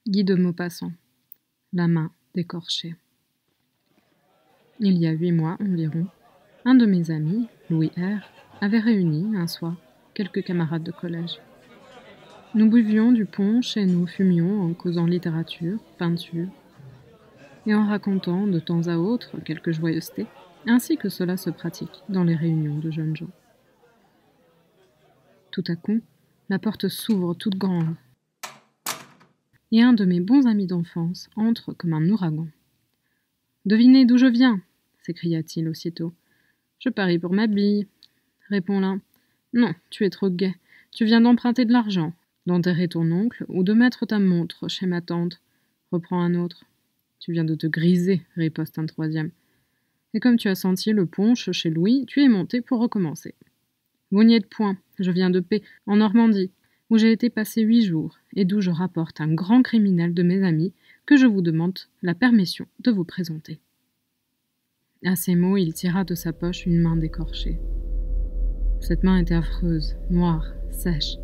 Guy de Maupassant, la main décorchée. Il y a 8 mois environ, un de mes amis, Louis R., avait réuni, un soir, quelques camarades de collège. Nous buvions du punch et nous fumions en causant littérature, peinture, et en racontant de temps à autre quelques joyeusetés, ainsi que cela se pratique dans les réunions de jeunes gens. Tout à coup, la porte s'ouvre toute grande, et un de mes bons amis d'enfance entre comme un ouragan. « Devinez d'où je viens » s'écria-t-il aussitôt. « Je parie pour ma bille » répond l'un. « Non, tu es trop gai. Tu viens d'emprunter de l'argent, d'enterrer ton oncle ou de mettre ta montre chez ma tante » reprend un autre. « Tu viens de te griser » riposte un troisième. « Et comme tu as senti le punch chez Louis, tu es monté pour recommencer. »« Vous n'y êtes point. Je viens de P, en Normandie, où j'ai été passer 8 jours, et d'où je rapporte un grand criminel de mes amis que je vous demande la permission de vous présenter. » À ces mots, il tira de sa poche une main décorchée. Cette main était affreuse, noire, sèche,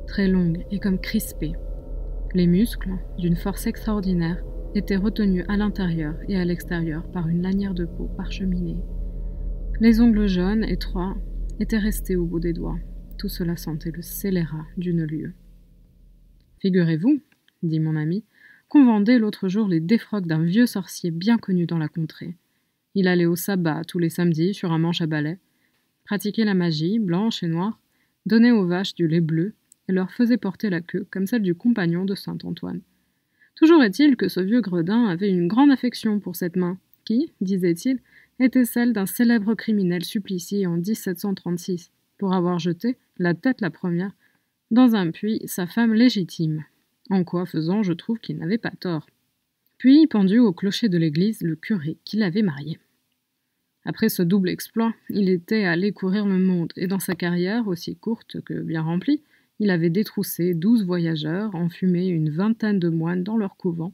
très longue et comme crispée. Les muscles, d'une force extraordinaire, étaient retenus à l'intérieur et à l'extérieur par une lanière de peau parcheminée. Les ongles jaunes, étroits, étaient restés au bout des doigts. Tout cela sentait le scélérat d'une lieue. « Figurez-vous, dit mon ami, qu'on vendait l'autre jour les défroques d'un vieux sorcier bien connu dans la contrée. Il allait au sabbat tous les samedis sur un manche à balai, pratiquait la magie, blanche et noire, donnait aux vaches du lait bleu et leur faisait porter la queue comme celle du compagnon de saint Antoine. Toujours est-il que ce vieux gredin avait une grande affection pour cette main, qui, disait-il, était celle d'un célèbre criminel supplicié en 1736, pour avoir jeté, la tête la première, dans un puits sa femme légitime, en quoi faisant je trouve qu'il n'avait pas tort. Puis pendu au clocher de l'église le curé qui l'avait marié. Après ce double exploit, il était allé courir le monde, et dans sa carrière, aussi courte que bien remplie, il avait détroussé 12 voyageurs, enfumé une 20aine de moines dans leur couvent,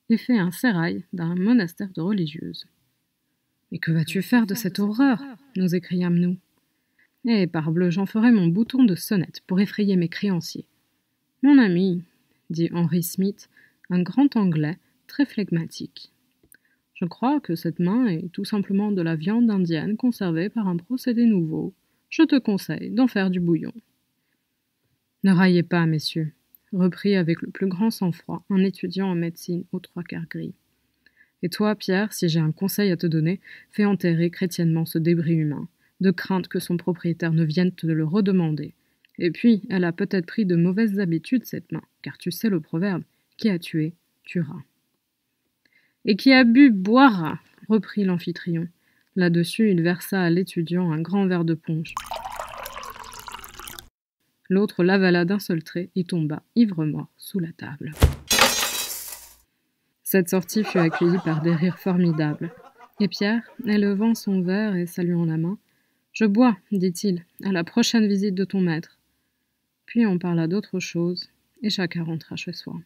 et fait un sérail d'un monastère de religieuses. « Mais que vas-tu faire de cette horreur » nous écriâmes-nous. « Eh, parbleu, j'en ferai mon bouton de sonnette pour effrayer mes créanciers. »« Mon ami, » dit Henry Smith, un grand Anglais, très flegmatique. « Je crois que cette main est tout simplement de la viande indienne conservée par un procédé nouveau. Je te conseille d'en faire du bouillon. » « Ne raillez pas, messieurs, » reprit avec le plus grand sang-froid un étudiant en médecine aux 3/4 gris. « Et toi, Pierre, si j'ai un conseil à te donner, fais enterrer chrétiennement ce débris humain, de crainte que son propriétaire ne vienne te le redemander. Et puis, elle a peut-être pris de mauvaises habitudes, cette main, car tu sais le proverbe, qui a tué, tuera. »« Et qui a bu, boira, » reprit l'amphitryon. Là-dessus, il versa à l'étudiant un grand verre de punch. L'autre l'avala d'un seul trait et tomba, ivre-mort, sous la table. Cette sortie fut accueillie par des rires formidables. Et Pierre, élevant son verre et saluant la main, « Je bois, dit-il, à la prochaine visite de ton maître. » Puis on parla d'autre chose, et chacun rentra chez soi.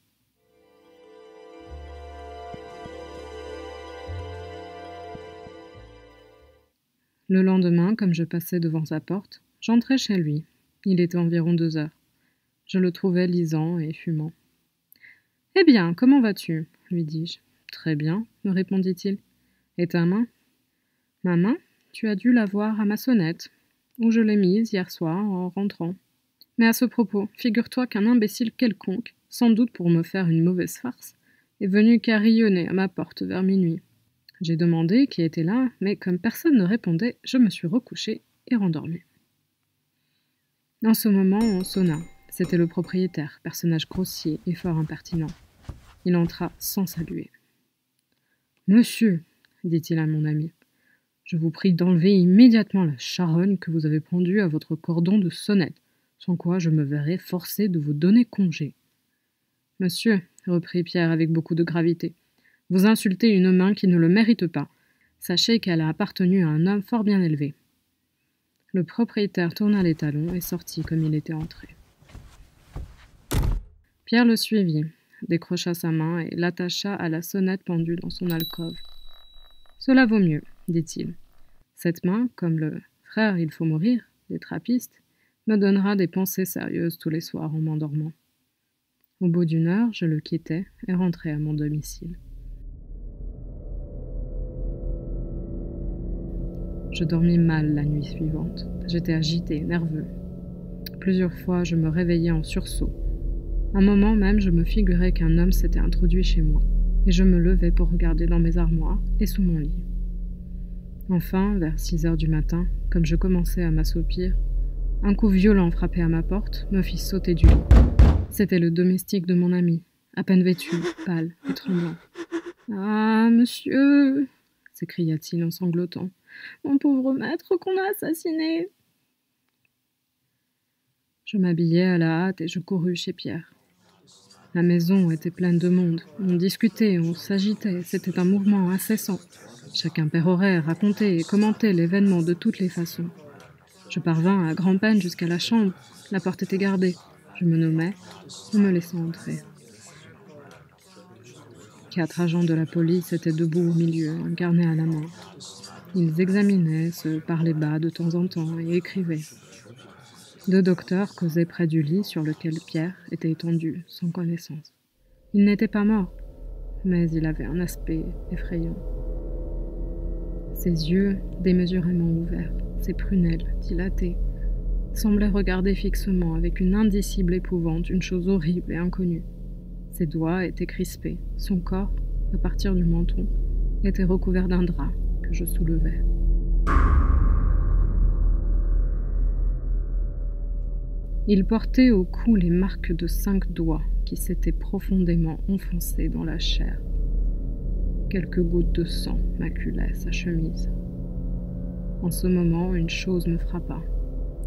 Le lendemain, comme je passais devant sa porte, j'entrai chez lui. Il était environ 2 heures. Je le trouvais lisant et fumant. « Eh bien, comment vas-tu » lui dis-je. « Très bien, » me répondit-il. « Et ta main ?»« Ma main, tu as dû la voir à ma sonnette, où je l'ai mise hier soir en rentrant. Mais à ce propos, figure-toi qu'un imbécile quelconque, sans doute pour me faire une mauvaise farce, est venu carillonner à ma porte vers minuit. J'ai demandé qui était là, mais comme personne ne répondait, je me suis recouché et rendormi. En ce moment, on sonna. C'était le propriétaire, personnage grossier et fort impertinent. Il entra sans saluer. « Monsieur, dit-il à mon ami, je vous prie d'enlever immédiatement la charogne que vous avez pendue à votre cordon de sonnette, sans quoi je me verrai forcé de vous donner congé. »« Monsieur, reprit Pierre avec beaucoup de gravité, vous insultez une main qui ne le mérite pas. Sachez qu'elle a appartenu à un homme fort bien élevé. » Le propriétaire tourna les talons et sortit comme il était entré. Pierre le suivit, décrocha sa main et l'attacha à la sonnette pendue dans son alcôve. « Cela vaut mieux, dit-il. Cette main, comme le « frère, il faut mourir » des trappistes, me donnera des pensées sérieuses tous les soirs en m'endormant. Au bout d'une heure, je le quittai et rentrai à mon domicile. Je dormis mal la nuit suivante. J'étais agité, nerveux. Plusieurs fois, je me réveillais en sursaut. Un moment même, je me figurais qu'un homme s'était introduit chez moi, et je me levais pour regarder dans mes armoires et sous mon lit. Enfin, vers 6 heures du matin, comme je commençais à m'assoupir, un coup violent frappé à ma porte me fit sauter du lit. C'était le domestique de mon ami, à peine vêtu, pâle et tremblant. « Ah, monsieur !» s'écria-t-il en sanglotant. « Mon pauvre maître qu'on a assassiné !» Je m'habillai à la hâte et je courus chez Pierre. La maison était pleine de monde. On discutait, on s'agitait, c'était un mouvement incessant. Chacun pérorait, racontait et commentait l'événement de toutes les façons. Je parvins à grand-peine jusqu'à la chambre. La porte était gardée. Je me nommai, on me laissant entrer. 4 agents de la police étaient debout au milieu, un carnet à la main. Ils examinaient, se parlaient bas de temps en temps et écrivaient. 2 docteurs causaient près du lit sur lequel Pierre était étendu, sans connaissance. Il n'était pas mort, mais il avait un aspect effrayant. Ses yeux, démesurément ouverts, ses prunelles dilatées, semblaient regarder fixement avec une indicible épouvante une chose horrible et inconnue. Ses doigts étaient crispés, son corps, à partir du menton, était recouvert d'un drap que je soulevais. Il portait au cou les marques de 5 doigts qui s'étaient profondément enfoncés dans la chair. Quelques gouttes de sang maculaient sa chemise. En ce moment, une chose me frappa.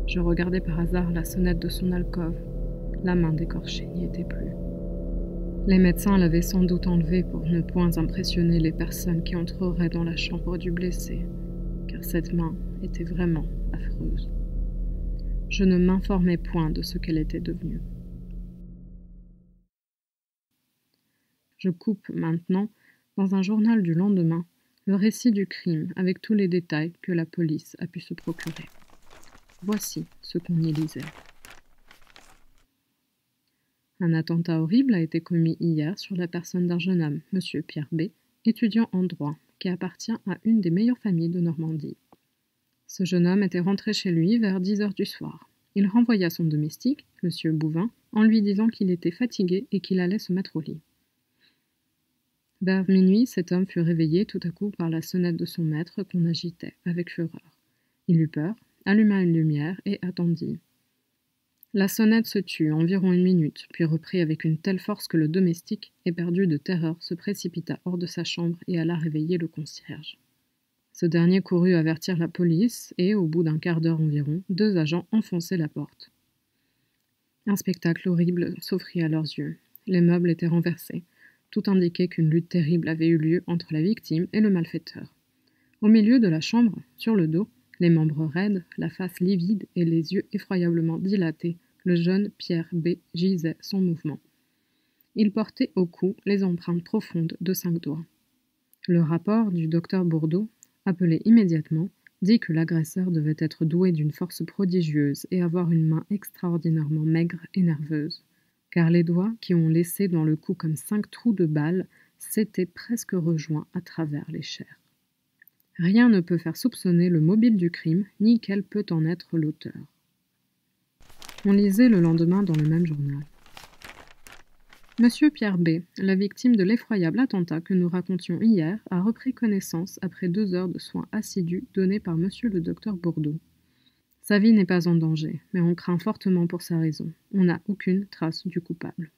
Je regardai par hasard la sonnette de son alcôve. La main d'écorché n'y était plus. Les médecins l'avaient sans doute enlevée pour ne point impressionner les personnes qui entreraient dans la chambre du blessé, car cette main était vraiment affreuse. Je ne m'informais point de ce qu'elle était devenue. Je coupe maintenant, dans un journal du lendemain, le récit du crime avec tous les détails que la police a pu se procurer. Voici ce qu'on y lisait. Un attentat horrible a été commis hier sur la personne d'un jeune homme, M. Pierre B., étudiant en droit, qui appartient à une des meilleures familles de Normandie. Ce jeune homme était rentré chez lui vers 10 heures du soir. Il renvoya son domestique, M. Bouvin, en lui disant qu'il était fatigué et qu'il allait se mettre au lit. Vers minuit, cet homme fut réveillé tout à coup par la sonnette de son maître qu'on agitait avec fureur. Il eut peur, alluma une lumière et attendit. La sonnette se tut environ 1 minute, puis reprit avec une telle force que le domestique, éperdu de terreur, se précipita hors de sa chambre et alla réveiller le concierge. Ce dernier courut avertir la police et, au bout d'un quart d'heure environ, 2 agents enfonçaient la porte. Un spectacle horrible s'offrit à leurs yeux. Les meubles étaient renversés. Tout indiquait qu'une lutte terrible avait eu lieu entre la victime et le malfaiteur. Au milieu de la chambre, sur le dos, les membres raides, la face livide et les yeux effroyablement dilatés, le jeune Pierre B. gisait sans mouvement. Il portait au cou les empreintes profondes de 5 doigts. Le rapport du docteur Bourdeau, appelé immédiatement, dit que l'agresseur devait être doué d'une force prodigieuse et avoir une main extraordinairement maigre et nerveuse, car les doigts qui ont laissé dans le cou comme 5 trous de balles s'étaient presque rejoints à travers les chairs. Rien ne peut faire soupçonner le mobile du crime, ni quel peut en être l'auteur. On lisait le lendemain dans le même journal. Monsieur Pierre B., la victime de l'effroyable attentat que nous racontions hier, a repris connaissance après 2 heures de soins assidus donnés par monsieur le docteur Bourdeau. Sa vie n'est pas en danger, mais on craint fortement pour sa raison. On n'a aucune trace du coupable.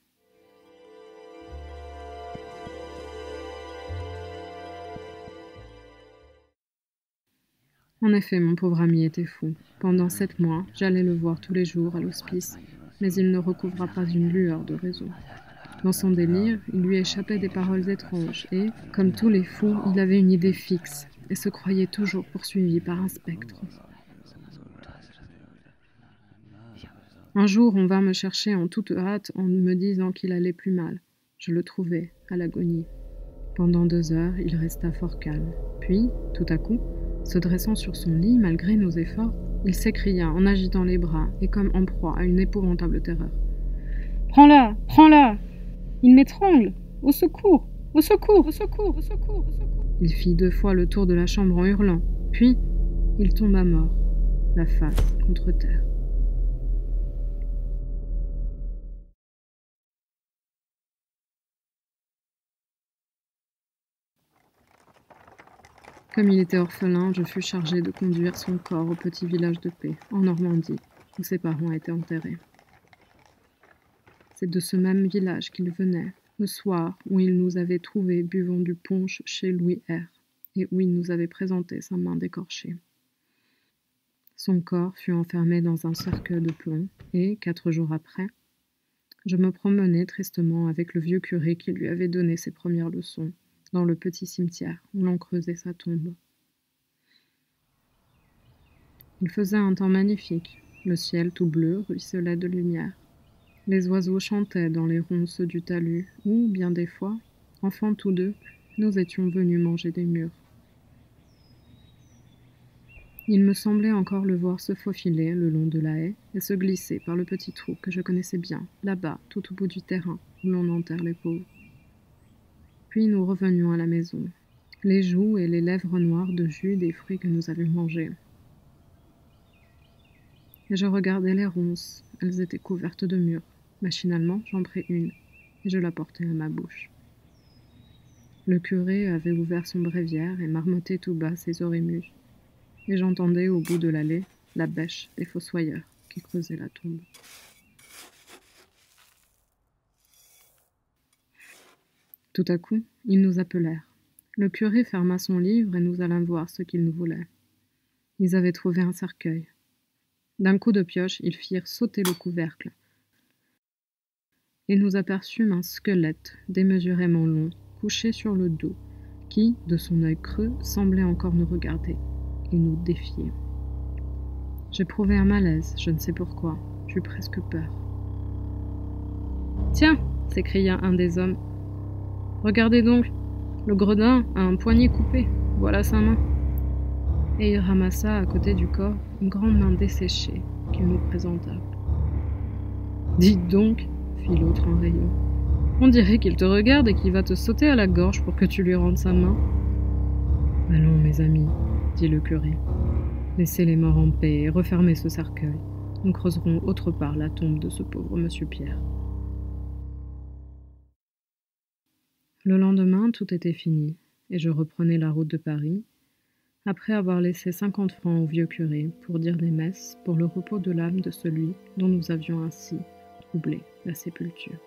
En effet, mon pauvre ami était fou. Pendant 7 mois, j'allais le voir tous les jours à l'hospice, mais il ne recouvra pas une lueur de raison. Dans son délire, il lui échappait des paroles étranges et, comme tous les fous, il avait une idée fixe et se croyait toujours poursuivi par un spectre. Un jour, on vint me chercher en toute hâte en me disant qu'il allait plus mal. Je le trouvai à l'agonie. Pendant 2 heures, il resta fort calme. Puis, tout à coup, se dressant sur son lit, malgré nos efforts, il s'écria en agitant les bras et comme en proie à une épouvantable terreur. « Prends-la! Prends-la! Il m'étrangle! Au secours! Au secours! Au secours! Au secours! Au secours! Il fit 2 fois le tour de la chambre en hurlant, puis il tomba mort, la face contre terre. Comme il était orphelin, je fus chargé de conduire son corps au petit village de Paix, en Normandie, où ses parents étaient enterrés. C'est de ce même village qu'il venait, le soir où il nous avait trouvés buvant du punch chez Louis R, et où il nous avait présenté sa main décorchée. Son corps fut enfermé dans un cercueil de plomb, et, 4 jours après, je me promenais tristement avec le vieux curé qui lui avait donné ses premières leçons, dans le petit cimetière où l'on creusait sa tombe. Il faisait un temps magnifique, le ciel tout bleu ruisselait de lumière. Les oiseaux chantaient dans les ronces du talus, où, bien des fois, enfants tous deux, nous étions venus manger des mûres. Il me semblait encore le voir se faufiler le long de la haie et se glisser par le petit trou que je connaissais bien, là-bas, tout au bout du terrain, où l'on enterre les pauvres. Puis nous revenions à la maison, les joues et les lèvres noires de jus des fruits que nous avions mangés. Et je regardais les ronces, elles étaient couvertes de mûres. Machinalement, j'en pris une, et je la portai à ma bouche. Le curé avait ouvert son bréviaire et marmottait tout bas ses orémus, et j'entendais au bout de l'allée la bêche des fossoyeurs qui creusaient la tombe. Tout à coup, ils nous appelèrent. Le curé ferma son livre et nous allâmes voir ce qu'ils nous voulaient. Ils avaient trouvé un cercueil. D'un coup de pioche, ils firent sauter le couvercle. Et nous aperçûmes un squelette démesurément long, couché sur le dos, qui, de son œil creux, semblait encore nous regarder et nous défier. J'éprouvai un malaise, je ne sais pourquoi, j'eus presque peur. « Tiens !» s'écria un des hommes. « Regardez donc, le gredin a un poignet coupé, voilà sa main. » Et il ramassa à côté du corps une grande main desséchée qu'il nous présenta. « Dites donc !» fit l'autre en riant. « On dirait qu'il te regarde et qu'il va te sauter à la gorge pour que tu lui rendes sa main. »« Allons, mes amis, dit le curé. Laissez les morts en paix et refermez ce cercueil. Nous creuserons autre part la tombe de ce pauvre monsieur Pierre. » Le lendemain, tout était fini, et je reprenais la route de Paris, après avoir laissé 50 francs au vieux curé pour dire des messes pour le repos de l'âme de celui dont nous avions ainsi troublé la sépulture.